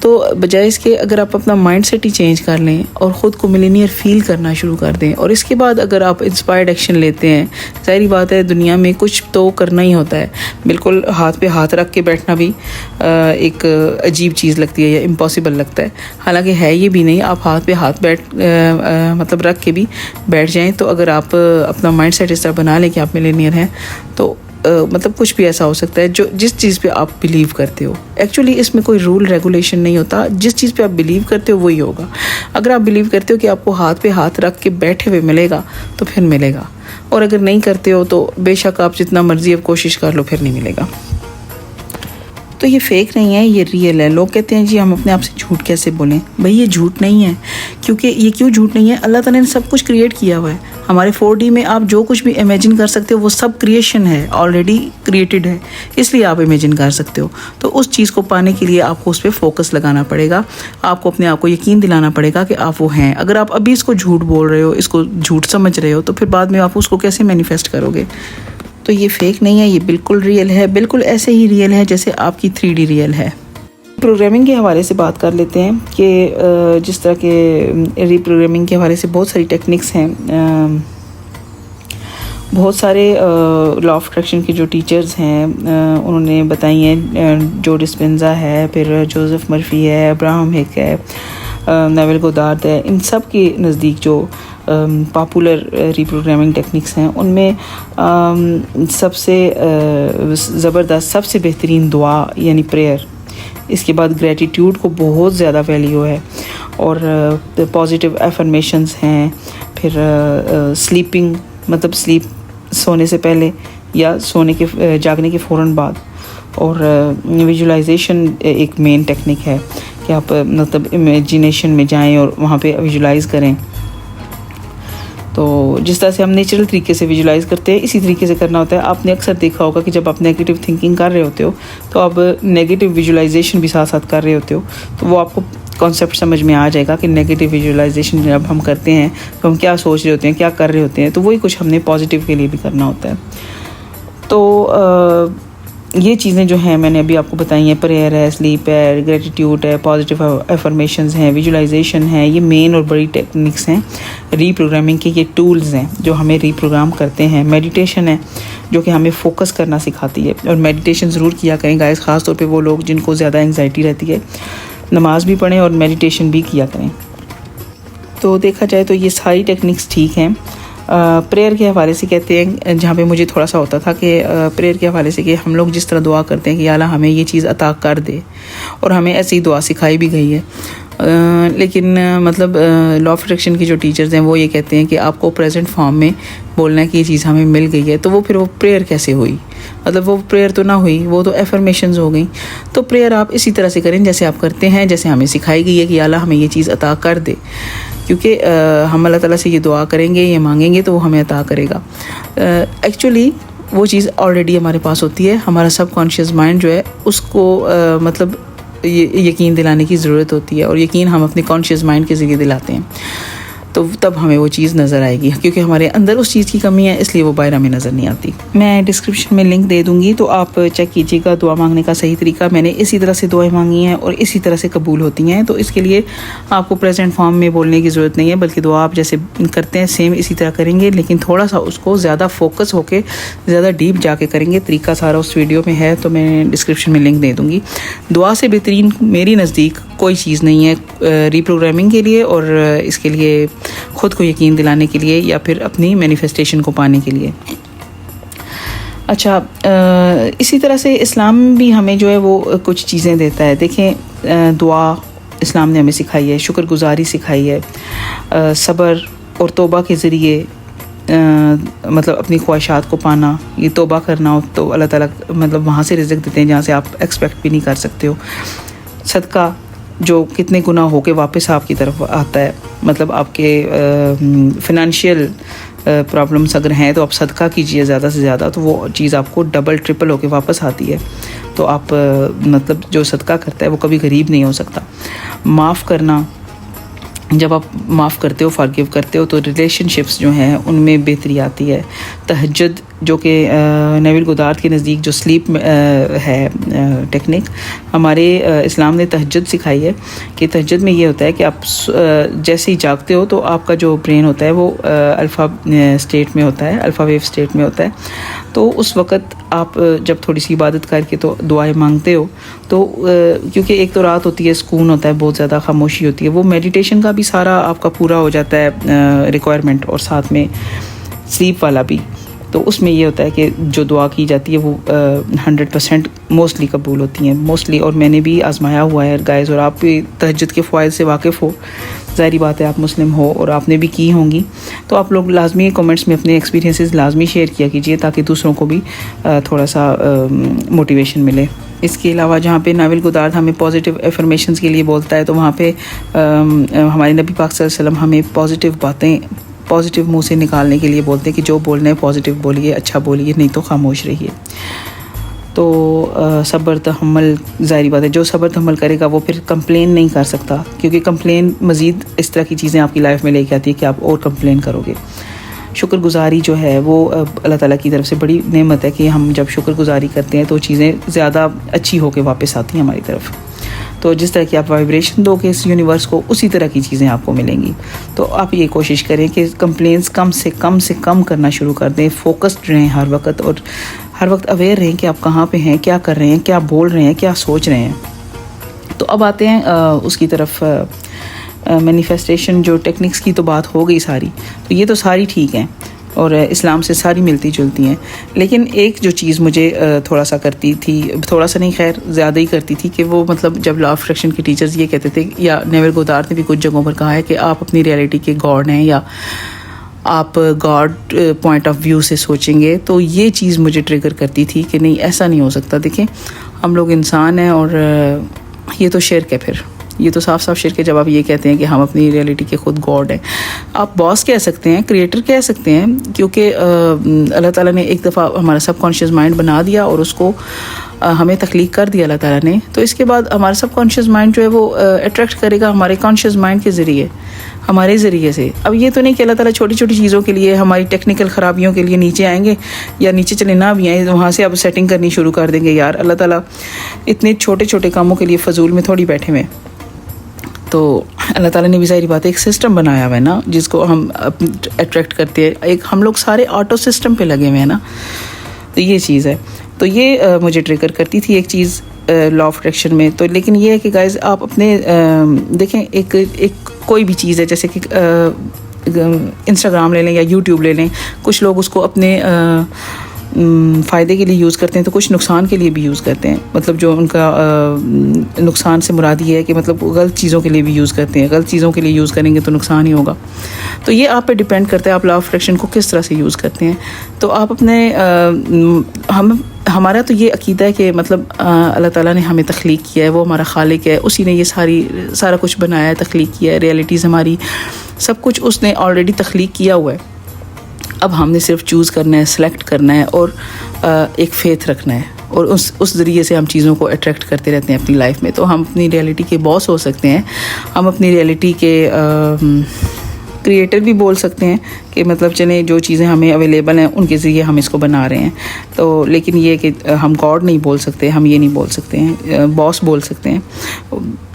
تو بجائے اس کے اگر آپ اپنا مائنڈ سیٹ ہی چینج کر لیں اور خود کو ملینئر فیل کرنا شروع کر دیں، اور اس کے بعد اگر آپ انسپائرڈ ایکشن لیتے ہیں، ظاہری بات ہے دنیا میں کچھ تو کرنا ہی ہوتا ہے. بالکل ہاتھ پہ ہاتھ رکھ کے بیٹھنا بھی ایک عجیب چیز لگتی ہے یا امپاسبل لگتا ہے، حالانکہ ہے یہ بھی نہیں. آپ ہاتھ پہ ہاتھ مطلب رکھ کے بھی بیٹھ جائیں، تو اگر آپ اپنا مائنڈ سیٹ اس طرح بنا لیں کہ آپ ملینئر ہیں، تو مطلب کچھ بھی ایسا ہو سکتا ہے جس چیز پہ آپ بلیو کرتے ہو. ایکچولی اس میں کوئی رول ریگولیشن نہیں ہوتا، جس چیز پہ آپ بلیو کرتے ہو وہی ہوگا. اگر آپ بلیو کرتے ہو کہ آپ کو ہاتھ پہ ہاتھ رکھ کے بیٹھے ہوئے ملے گا تو پھر ملے گا، اور اگر نہیں کرتے ہو تو بے شک آپ جتنا مرضی اب کوشش کر لو پھر نہیں ملے گا. تو یہ فیک نہیں ہے، یہ ریئل ہے. لوگ کہتے ہیں جی ہم اپنے آپ سے جھوٹ کیسے بولیں؟ بھائی یہ جھوٹ نہیں ہے. کیونکہ یہ کیوں جھوٹ نہیں ہے؟ اللہ تعالیٰ نے سب کچھ کریٹ کیا ہوا ہے. ہمارے 4D میں آپ جو کچھ بھی امیجن کر سکتے ہو وہ سب کریشن ہے، آلریڈی کریٹڈ ہے، اس لیے آپ امیجن کر سکتے ہو. تو اس چیز کو پانے کے لیے آپ کو اس پہ فوکس لگانا پڑے گا، آپ کو اپنے آپ کو یقین دلانا پڑے گا کہ آپ وہ ہیں. اگر آپ ابھی اس کو جھوٹ بول رہے ہو، اس کو جھوٹ سمجھ رہے ہو، تو پھر بعد میں آپ اس کو کیسے مینیفیسٹ کرو گے؟ تو یہ فیک نہیں ہے، یہ بالکل ریئل ہے، بالکل ایسے ہی ریئل ہے جیسے آپ کی 3D ریئل ہے. پروگرامنگ کے حوالے سے بات کر لیتے ہیں کہ جس طرح کے ری پروگرامنگ کے حوالے سے بہت ساری ٹیکنکس ہیں. بہت سارے لا آف اٹریکشن کے جو ٹیچرز ہیں انہوں نے بتائی ہیں. جو ڈسپینزا ہے، پھر جوزف مرفی ہے، ابراہم ہک ہے، نیول گودارد ہے، ان سب کے نزدیک جو پاپولر ری پروگرامنگ ٹیکنکس ہیں ان میں سب سے زبردست، سب سے بہترین دعا یعنی پریئر. اس کے بعد گریٹیٹیوڈ کو بہت زیادہ ویلیو ہے، اور پازیٹیو ایفرمیشنز ہیں. پھر سلیپنگ، مطلب سلیپ سونے سے پہلے یا جاگنے کے فوراً بعد. اور ویژولائزیشن ایک مین ٹیکنک ہے کہ آپ مطلب امیجینیشن میں جائیں اور وہاں پہ ویژولائز کریں. تو جس طرح سے ہم نیچرل طریقے سے ویژولائز کرتے ہیں اسی طریقے سے کرنا ہوتا ہے. آپ نے اکثر دیکھا ہوگا کہ جب آپ نیگیٹو تھنکنگ کر رہے ہوتے ہو تو آپ نیگیٹو ویژولائزیشن بھی ساتھ ساتھ کر رہے ہوتے ہو، تو وہ آپ کو کانسیپٹ سمجھ میں آ جائے گا کہ نیگیٹو ویژولائزیشن جب ہم کرتے ہیں تو ہم کیا سوچ رہے ہوتے ہیں، کیا کر رہے ہوتے ہیں. تو وہی کچھ ہم نے پازیٹیو کے لیے بھی کرنا ہوتا ہے. تو یہ چیزیں جو ہیں میں نے ابھی آپ کو بتائی ہیں، پریئر ہے، سلیپ ہے، گریٹیٹیوڈ ہے، پازیٹیو ایفرمیشنز ہیں، ویژولائزیشن ہے، یہ مین اور بڑی ٹیکنکس ہیں ری پروگرامنگ کے. یہ ٹولز ہیں جو ہمیں ری پروگرام کرتے ہیں. میڈیٹیشن ہے جو کہ ہمیں فوکس کرنا سکھاتی ہے، اور میڈیٹیشن ضرور کیا کریں گائز، خاص طور پہ وہ لوگ جن کو زیادہ انگزائٹی رہتی ہے. نماز بھی پڑھیں اور میڈیٹیشن بھی کیا کریں. تو دیکھا جائے تو یہ ساری ٹیکنکس ٹھیک ہیں. پریئر کے حوالے سے کہتے ہیں، جہاں پہ مجھے تھوڑا سا ہوتا تھا کہ پریئر کے حوالے سے کہ ہم لوگ جس طرح دعا کرتے ہیں کہ یا اللہ ہمیں یہ چیز عطا کر دے، اور ہمیں ایسی دعا سکھائی بھی گئی ہے. لیکن مطلب لا آف اٹریکشن کی جو ٹیچرز ہیں وہ یہ کہتے ہیں کہ آپ کو پریزنٹ فارم میں بولنا ہے کہ یہ چیز ہمیں مل گئی ہے. تو وہ پھر وہ پریئر کیسے ہوئی؟ مطلب وہ پریئر تو نہ ہوئی، وہ تو ایفرمیشنز ہو گئیں. تو پریئر آپ اسی طرح سے کریں جیسے آپ کرتے ہیں، جیسے ہمیں سکھائی گئی ہے کہ یا اللہ ہمیں یہ چیز عطا کر دے. کیونکہ ہم اللہ تعالیٰ سے یہ دعا کریں گے، یہ مانگیں گے تو وہ ہمیں عطا کرے گا. ایکچولی وہ چیز آلریڈی ہمارے پاس ہوتی ہے. ہمارا سب کانشیس مائنڈ جو ہے اس کو مطلب یقین دلانے کی ضرورت ہوتی ہے، اور یقین ہم اپنے کانشیس مائنڈ کے ذریعے دلاتے ہیں. تو تب ہمیں وہ چیز نظر آئے گی، کیونکہ ہمارے اندر اس چیز کی کمی ہے، اس لیے وہ باہر ہمیں نظر نہیں آتی. میں ڈسکرپشن میں لنک دے دوں گی، تو آپ چیک کیجیے گا دعا مانگنے کا صحیح طریقہ. میں نے اسی طرح سے دعائیں مانگی ہیں اور اسی طرح سے قبول ہوتی ہیں. تو اس کے لیے آپ کو پریزنٹ فارم میں بولنے کی ضرورت نہیں ہے، بلکہ دعا آپ جیسے کرتے ہیں سیم اسی طرح کریں گے، لیکن تھوڑا سا اس کو زیادہ فوکس ہو کے زیادہ ڈیپ جا کے کریں گے. طریقہ سارا اس ویڈیو میں ہے، تو میں ڈسکرپشن میں لنک دے دوں گی. دعا سے بہترین میری نزدیک کوئی چیز نہیں ہے ری پروگرامنگ کے لیے، اور اس کے لیے خود کو یقین دلانے کے لیے یا پھر اپنی مینیفیسٹیشن کو پانے کے لیے. اچھا، اسی طرح سے اسلام بھی ہمیں جو ہے وہ کچھ چیزیں دیتا ہے. دیکھیں، دعا اسلام نے ہمیں سکھائی ہے، شکر گزاری سکھائی ہے، صبر اور توبہ کے ذریعے مطلب اپنی خواہشات کو پانا. یہ توبہ کرنا ہو تو اللہ تعالیٰ مطلب وہاں سے رزق دیتے ہیں جہاں سے آپ ایکسپیکٹ بھی نہیں کر سکتے ہو. صدقہ جو کتنے گناہ ہو کے واپس آپ کی طرف آتا ہے، مطلب آپ کے فنانشیل پرابلمس اگر ہیں تو آپ صدقہ کیجیے زیادہ سے زیادہ، تو وہ چیز آپ کو ڈبل ٹرپل ہو کے واپس آتی ہے. تو آپ مطلب جو صدقہ کرتا ہے وہ کبھی غریب نہیں ہو سکتا. معاف کرنا، جب آپ معاف کرتے ہو، فارگیو کرتے ہو، تو ریلیشن شپس جو ہیں ان میں بہتری آتی ہے. تہجد جو کہ نیویل گودارد کے نزدیک جو سلیپ ہے ٹیکنک، ہمارے اسلام نے تہجد سکھائی ہے کہ تہجد میں یہ ہوتا ہے کہ آپ جیسے ہی جاگتے ہو تو آپ کا جو برین ہوتا ہے وہ الفا اسٹیٹ میں ہوتا ہے، الفا ویو اسٹیٹ میں ہوتا ہے. تو اس وقت آپ جب تھوڑی سی عبادت کر کے تو دعائیں مانگتے ہو تو کیونکہ ایک تو رات ہوتی ہے، سکون ہوتا ہے، بہت زیادہ خاموشی ہوتی ہے، وہ میڈیٹیشن کا بھی سارا آپ کا پورا ہو جاتا ہے ریکوائرمنٹ، اور ساتھ میں سلیپ والا بھی. تو اس میں یہ ہوتا ہے کہ جو دعا کی جاتی ہے وہ 100% موسٹلی قبول ہوتی ہیں، موسٹلی. اور میں نے بھی آزمایا ہوا ہے گائز، اور آپ بھی تہجد کے فوائد سے واقف ہو، ظاہری بات ہے آپ مسلم ہو اور آپ نے بھی کی ہوں گی. تو آپ لوگ لازمی کمنٹس میں اپنے ایکسپیرینسز لازمی شیئر کیا کیجیے تاکہ دوسروں کو بھی تھوڑا سا موٹیویشن ملے. اس کے علاوہ جہاں پہ نیویل گودارد ہمیں پازیٹیو افرمیشنز کے لیے بولتا ہے، تو وہاں پہ ہمارے نبی پاک صلی اللہ علیہ وسلم ہمیں پازیٹیو باتیں پازیٹیو منہ سے نکالنے کے لیے بولتے ہیں کہ جو بولنا ہے پازیٹیو بولیے، اچھا بولیے، نہیں تو خاموش رہیے. تو صبر تحمل، ظاہری بات ہے جو صبر تحمل کرے گا وہ پھر کمپلین نہیں کر سکتا، کیونکہ کمپلین مزید اس طرح کی چیزیں آپ کی لائف میں لے کے آتی ہے کہ آپ اور کمپلین کرو گے. شکر گزاری جو ہے وہ اللہ تعالیٰ کی طرف سے بڑی نعمت ہے کہ ہم جب شکر گزاری کرتے ہیں تو چیزیں زیادہ اچھی ہو کے واپس آتی ہیں ہماری طرف. تو جس طرح کی آپ وائبریشن دو گے اس یونیورس کو، اسی طرح کی چیزیں آپ کو ملیں گی. تو آپ یہ کوشش کریں کہ کمپلینس کم سے کم کرنا شروع کر دیں، فوکسڈ رہیں ہر وقت، اور ہر وقت اویئر رہیں کہ آپ کہاں پہ ہیں، کیا کر رہے ہیں، کیا بول رہے ہیں، کیا سوچ رہے ہیں. تو اب آتے ہیں اس کی طرف. مینیفیسٹیشن جو ٹیکنکس کی تو بات ہو گئی ساری، تو یہ تو ساری ٹھیک ہیں اور اسلام سے ساری ملتی جلتی ہیں. لیکن ایک جو چیز مجھے تھوڑا سا کرتی تھی، تھوڑا سا نہیں خیر زیادہ ہی کرتی تھی، کہ وہ مطلب جب لا آف اٹریکشن کے ٹیچرز یہ کہتے تھے، یا نیویل گودارد نے بھی کچھ جگہوں پر کہا ہے کہ آپ اپنی ریئلٹی کے گاڈ ہیں یا آپ گاڈ پوائنٹ آف ویو سے سوچیں گے، تو یہ چیز مجھے ٹریگر کرتی تھی کہ نہیں ایسا نہیں ہو سکتا. دیکھیں ہم لوگ انسان ہیں اور یہ تو شرک ہے، پھر یہ تو صاف شرک ہے جب آپ یہ کہتے ہیں کہ ہم اپنی ریئلٹی کے خود گاڈ ہیں. آپ باس کہہ سکتے ہیں، کریٹر کہہ سکتے ہیں، کیونکہ اللہ تعالیٰ نے ایک دفعہ ہمارا سب کانشیس مائنڈ بنا دیا اور اس کو ہمیں تخلیق کر دیا اللہ تعالیٰ نے. تو اس کے بعد ہمارا سب کانشیس مائنڈ جو ہے وہ اٹریکٹ کرے گا ہمارے کانشیس مائنڈ کے ذریعے، ہمارے ذریعے سے. اب یہ تو نہیں کہ اللہ تعالیٰ چھوٹی چھوٹی چیزوں کے لیے، ہماری ٹیکنیکل خرابیوں کے لیے نیچے آئیں گے، یا نیچے چلے نہ بھی آئیں، وہاں سے اب سیٹنگ کرنی شروع کر دیں گے. یار اللہ تعالیٰ اتنے چھوٹے چھوٹے کاموں کے لیے فضول میں تھوڑی بیٹھے ہوئے. تو اللہ تعالیٰ نے بھی ظاہری بات ہے ایک سسٹم بنایا ہوا ہے نا جس کو ہم اٹریکٹ کرتے ہیں. ایک ہم لوگ سارے آٹو سسٹم پہ لگے ہوئے ہیں نا، تو یہ چیز ہے. تو یہ مجھے ٹریگر کرتی تھی ایک چیز لا آف اٹریکشن میں. تو لیکن یہ ہے کہ گائز آپ اپنے دیکھیں ایک کوئی بھی چیز ہے، جیسے کہ انسٹاگرام لے لیں یا یوٹیوب لے لیں، کچھ لوگ اس کو اپنے فائدے کے لیے یوز کرتے ہیں تو کچھ نقصان کے لیے بھی یوز کرتے ہیں. مطلب جو ان کا نقصان سے مراد یہ ہے کہ مطلب غلط چیزوں کے لیے بھی یوز کرتے ہیں. غلط چیزوں کے لیے یوز کریں گے تو نقصان ہی ہوگا. تو یہ آپ پہ ڈیپینڈ کرتا ہے آپ لا آف اٹریکشن کو کس طرح سے یوز کرتے ہیں. تو آپ اپنے ہمارا تو یہ عقیدہ ہے کہ مطلب اللہ تعالیٰ نے ہمیں تخلیق کیا ہے، وہ ہمارا خالق ہے، اسی نے یہ سارا کچھ بنایا ہے، تخلیق کیا ہے. ریئلٹیز ہماری سب کچھ اس نے آلریڈی تخلیق کیا ہوا ہے. اب ہم نے صرف چوز کرنا ہے، سلیکٹ کرنا ہے اور ایک فیتھ رکھنا ہے، اور اس ذریعے سے ہم چیزوں کو اٹریکٹ کرتے رہتے ہیں اپنی لائف میں. تو ہم اپنی ریئلٹی کے باس ہو سکتے ہیں، ہم اپنی ریئلٹی کے کریٹر بھی بول سکتے ہیں کہ مطلب چلیں جو چیزیں ہمیں اویلیبل ہیں ان کے ذریعے ہم اس کو بنا رہے ہیں. تو لیکن یہ کہ ہم گاڈ نہیں بول سکتے، ہم یہ نہیں بول سکتے ہیں. باس بول سکتے ہیں،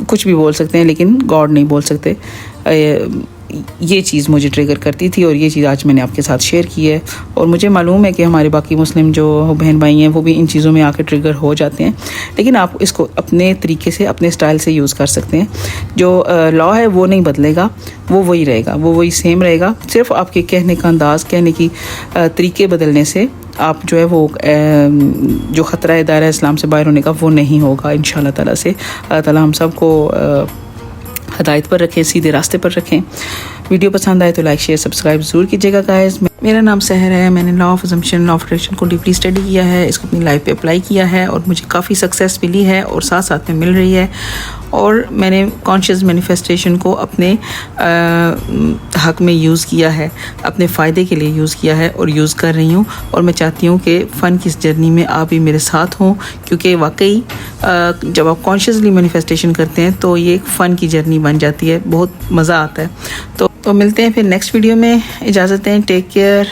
کچھ بھی بول سکتے ہیں، لیکن گاڈ نہیں بول سکتے. یہ چیز مجھے ٹریگر کرتی تھی اور یہ چیز آج میں نے آپ کے ساتھ شیئر کی ہے. اور مجھے معلوم ہے کہ ہمارے باقی مسلم جو بہن بھائی ہیں وہ بھی ان چیزوں میں آ کے ٹریگر ہو جاتے ہیں، لیکن آپ اس کو اپنے طریقے سے اپنے اسٹائل سے یوز کر سکتے ہیں. جو لا ہے وہ نہیں بدلے گا، وہ وہی رہے گا، وہ وہی سیم رہے گا. صرف آپ کے کہنے کا انداز، کہنے کی طریقے بدلنے سے آپ جو ہے وہ جو خطرہ دائرہ اسلام سے باہر ہونے کا وہ نہیں ہوگا انشاءاللہ تعالیٰ سے. اللہ تعالیٰ ہم سب کو ہدایت پر رکھیں، سیدھے راستے پر رکھیں. ویڈیو پسند آئے تو لائک شیئر سبسکرائب ضرور کیجیے گا گائز. میرا نام سحر ہے، میں نے law of assumption, law of attraction کو ڈیپلی اسٹڈی کیا ہے، اس کو اپنی لائف پہ اپلائی کیا ہے اور مجھے کافی سکسیس ملی ہے اور ساتھ ساتھ میں مل رہی ہے. اور میں نے کانشیس مینیفیسٹیشن کو اپنے حق میں یوز کیا ہے، اپنے فائدے کے لیے یوز کیا ہے اور یوز کر رہی ہوں. اور میں چاہتی ہوں کہ فن کی اس جرنی میں آپ بھی میرے ساتھ ہوں، کیونکہ واقعی جب آپ کانشیسلی مینیفیسٹیشن کرتے ہیں تو یہ ایک فن کی جرنی بن جاتی ہے، بہت مزہ آتا ہے. تو ملتے ہیں پھر نیکسٹ ویڈیو میں. اجازت دیں، ٹیک کیئر.